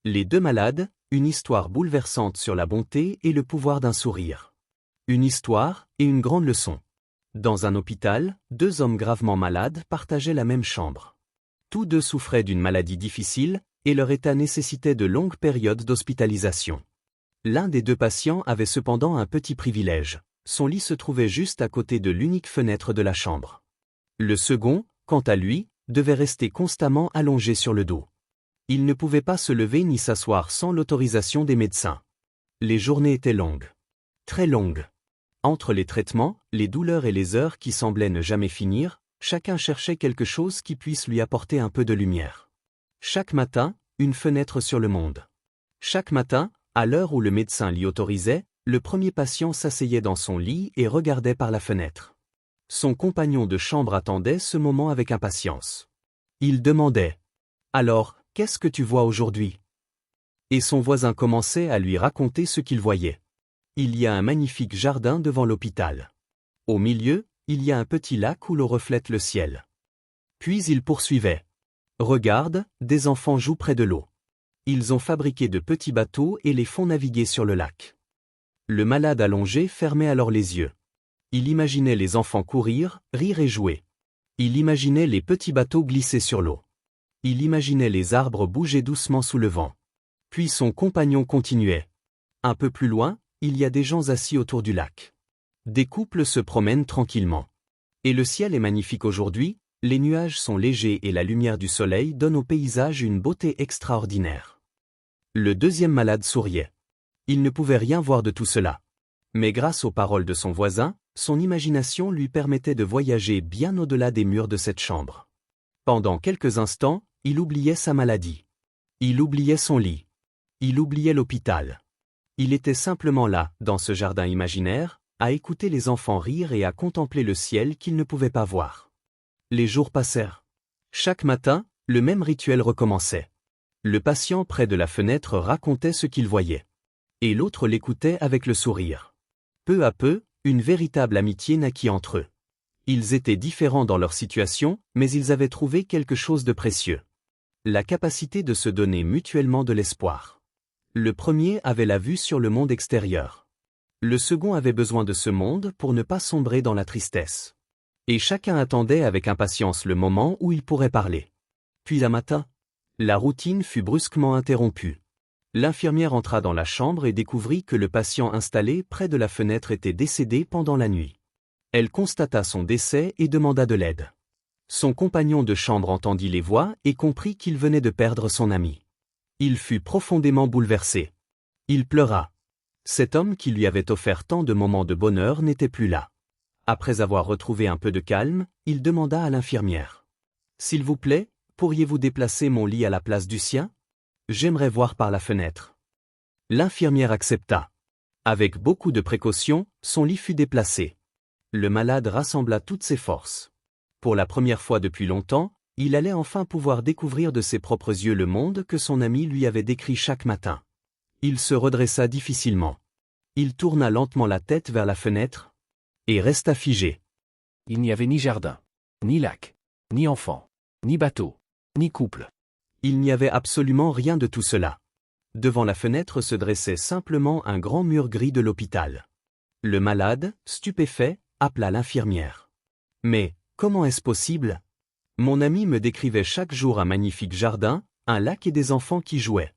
Les deux malades, une histoire bouleversante sur la bonté et le pouvoir d'un sourire. Une histoire et une grande leçon. Dans un hôpital, deux hommes gravement malades partageaient la même chambre. Tous deux souffraient d'une maladie difficile, et leur état nécessitait de longues périodes d'hospitalisation. L'un des deux patients avait cependant un petit privilège. Son lit se trouvait juste à côté de l'unique fenêtre de la chambre. Le second, quant à lui, devait rester constamment allongé sur le dos. Il ne pouvait pas se lever ni s'asseoir sans l'autorisation des médecins. Les journées étaient longues. Très longues. Entre les traitements, les douleurs et les heures qui semblaient ne jamais finir, chacun cherchait quelque chose qui puisse lui apporter un peu de lumière. Chaque matin, une fenêtre sur le monde. Chaque matin, à l'heure où le médecin l'y autorisait, le premier patient s'asseyait dans son lit et regardait par la fenêtre. Son compagnon de chambre attendait ce moment avec impatience. Il demandait « Alors, qu'est-ce que tu vois aujourd'hui ?» Et son voisin commençait à lui raconter ce qu'il voyait. Il y a un magnifique jardin devant l'hôpital. Au milieu, il y a un petit lac où l'eau reflète le ciel. Puis il poursuivait. Regarde, des enfants jouent près de l'eau. Ils ont fabriqué de petits bateaux et les font naviguer sur le lac. Le malade allongé fermait alors les yeux. Il imaginait les enfants courir, rire et jouer. Il imaginait les petits bateaux glisser sur l'eau. Il imaginait les arbres bouger doucement sous le vent. Puis son compagnon continuait. Un peu plus loin, il y a des gens assis autour du lac. Des couples se promènent tranquillement. Et le ciel est magnifique aujourd'hui, les nuages sont légers et la lumière du soleil donne au paysage une beauté extraordinaire. Le deuxième malade souriait. Il ne pouvait rien voir de tout cela. Mais grâce aux paroles de son voisin, son imagination lui permettait de voyager bien au-delà des murs de cette chambre. Pendant quelques instants, il oubliait sa maladie. Il oubliait son lit. Il oubliait l'hôpital. Il était simplement là, dans ce jardin imaginaire, à écouter les enfants rire et à contempler le ciel qu'il ne pouvait pas voir. Les jours passèrent. Chaque matin, le même rituel recommençait. Le patient près de la fenêtre racontait ce qu'il voyait. Et l'autre l'écoutait avec le sourire. Peu à peu, une véritable amitié naquit entre eux. Ils étaient différents dans leur situation, mais ils avaient trouvé quelque chose de précieux. La capacité de se donner mutuellement de l'espoir. Le premier avait la vue sur le monde extérieur. Le second avait besoin de ce monde pour ne pas sombrer dans la tristesse. Et chacun attendait avec impatience le moment où il pourrait parler. Puis un matin, la routine fut brusquement interrompue. L'infirmière entra dans la chambre et découvrit que le patient installé près de la fenêtre était décédé pendant la nuit. Elle constata son décès et demanda de l'aide. Son compagnon de chambre entendit les voix et comprit qu'il venait de perdre son ami. Il fut profondément bouleversé. Il pleura. Cet homme qui lui avait offert tant de moments de bonheur n'était plus là. Après avoir retrouvé un peu de calme, il demanda à l'infirmière. « S'il vous plaît, pourriez-vous déplacer mon lit à la place du sien ? J'aimerais voir par la fenêtre. » L'infirmière accepta. Avec beaucoup de précautions, son lit fut déplacé. Le malade rassembla toutes ses forces. Pour la première fois depuis longtemps, il allait enfin pouvoir découvrir de ses propres yeux le monde que son ami lui avait décrit chaque matin. Il se redressa difficilement. Il tourna lentement la tête vers la fenêtre et resta figé. Il n'y avait ni jardin, ni lac, ni enfant, ni bateau, ni couple. Il n'y avait absolument rien de tout cela. Devant la fenêtre se dressait simplement un grand mur gris de l'hôpital. Le malade, stupéfait, appela l'infirmière. « Mais, comment est-ce possible ? Mon ami me décrivait chaque jour un magnifique jardin, un lac et des enfants qui jouaient. »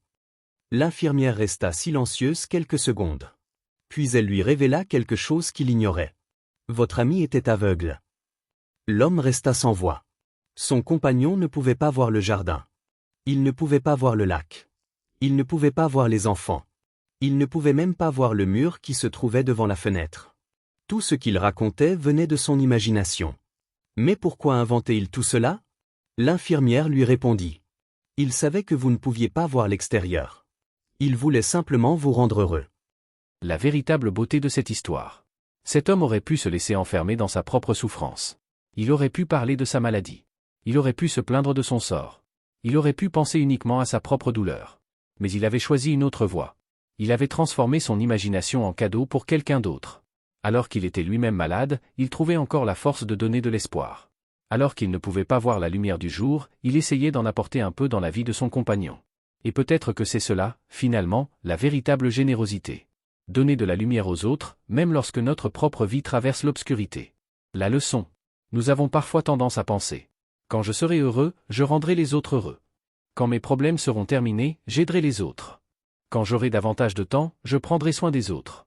L'infirmière resta silencieuse quelques secondes. Puis elle lui révéla quelque chose qu'il ignorait. « Votre ami était aveugle. » L'homme resta sans voix. Son compagnon ne pouvait pas voir le jardin. Il ne pouvait pas voir le lac. Il ne pouvait pas voir les enfants. Il ne pouvait même pas voir le mur qui se trouvait devant la fenêtre. Tout ce qu'il racontait venait de son imagination. Mais pourquoi inventait-il tout cela ? L'infirmière lui répondit. Il savait que vous ne pouviez pas voir l'extérieur. Il voulait simplement vous rendre heureux. La véritable beauté de cette histoire. Cet homme aurait pu se laisser enfermer dans sa propre souffrance. Il aurait pu parler de sa maladie. Il aurait pu se plaindre de son sort. Il aurait pu penser uniquement à sa propre douleur. Mais il avait choisi une autre voie. Il avait transformé son imagination en cadeau pour quelqu'un d'autre. Alors qu'il était lui-même malade, il trouvait encore la force de donner de l'espoir. Alors qu'il ne pouvait pas voir la lumière du jour, il essayait d'en apporter un peu dans la vie de son compagnon. Et peut-être que c'est cela, finalement, la véritable générosité. Donner de la lumière aux autres, même lorsque notre propre vie traverse l'obscurité. La leçon. Nous avons parfois tendance à penser. Quand je serai heureux, je rendrai les autres heureux. Quand mes problèmes seront terminés, j'aiderai les autres. Quand j'aurai davantage de temps, je prendrai soin des autres.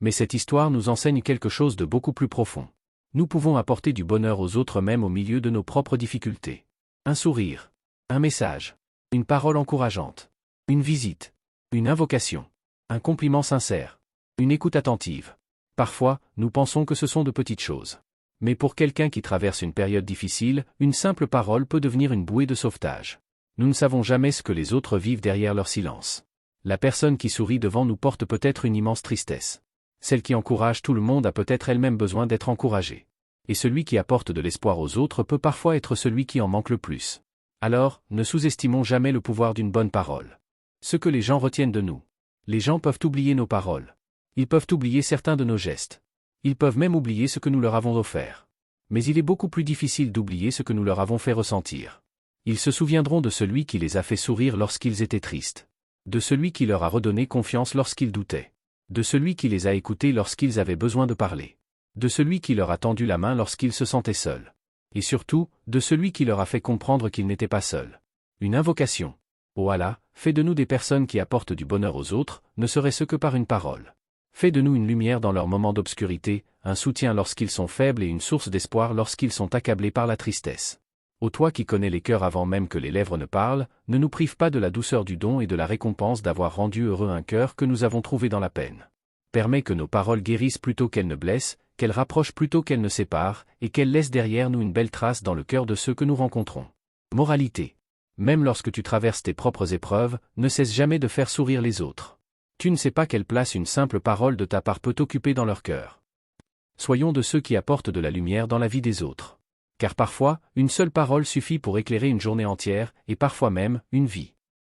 Mais cette histoire nous enseigne quelque chose de beaucoup plus profond. Nous pouvons apporter du bonheur aux autres même au milieu de nos propres difficultés. Un sourire. Un message. Une parole encourageante. Une visite. Une invocation. Un compliment sincère. Une écoute attentive. Parfois, nous pensons que ce sont de petites choses. Mais pour quelqu'un qui traverse une période difficile, une simple parole peut devenir une bouée de sauvetage. Nous ne savons jamais ce que les autres vivent derrière leur silence. La personne qui sourit devant nous porte peut-être une immense tristesse. Celle qui encourage tout le monde a peut-être elle-même besoin d'être encouragée. Et celui qui apporte de l'espoir aux autres peut parfois être celui qui en manque le plus. Alors, ne sous-estimons jamais le pouvoir d'une bonne parole. Ce que les gens retiennent de nous. Les gens peuvent oublier nos paroles. Ils peuvent oublier certains de nos gestes. Ils peuvent même oublier ce que nous leur avons offert. Mais il est beaucoup plus difficile d'oublier ce que nous leur avons fait ressentir. Ils se souviendront de celui qui les a fait sourire lorsqu'ils étaient tristes. De celui qui leur a redonné confiance lorsqu'ils doutaient. De celui qui les a écoutés lorsqu'ils avaient besoin de parler. De celui qui leur a tendu la main lorsqu'ils se sentaient seuls. Et surtout, de celui qui leur a fait comprendre qu'ils n'étaient pas seuls. Une invocation. Ô Allah, fais de nous des personnes qui apportent du bonheur aux autres, ne serait-ce que par une parole. Fais de nous une lumière dans leurs moments d'obscurité, un soutien lorsqu'ils sont faibles et une source d'espoir lorsqu'ils sont accablés par la tristesse. Ô toi qui connais les cœurs avant même que les lèvres ne parlent, ne nous prive pas de la douceur du don et de la récompense d'avoir rendu heureux un cœur que nous avons trouvé dans la peine. Permets que nos paroles guérissent plutôt qu'elles ne blessent, qu'elles rapprochent plutôt qu'elles ne séparent, et qu'elles laissent derrière nous une belle trace dans le cœur de ceux que nous rencontrons. Moralité. Même lorsque tu traverses tes propres épreuves, ne cesse jamais de faire sourire les autres. Tu ne sais pas quelle place une simple parole de ta part peut occuper dans leur cœur. Soyons de ceux qui apportent de la lumière dans la vie des autres. Car parfois, une seule parole suffit pour éclairer une journée entière, et parfois même, une vie.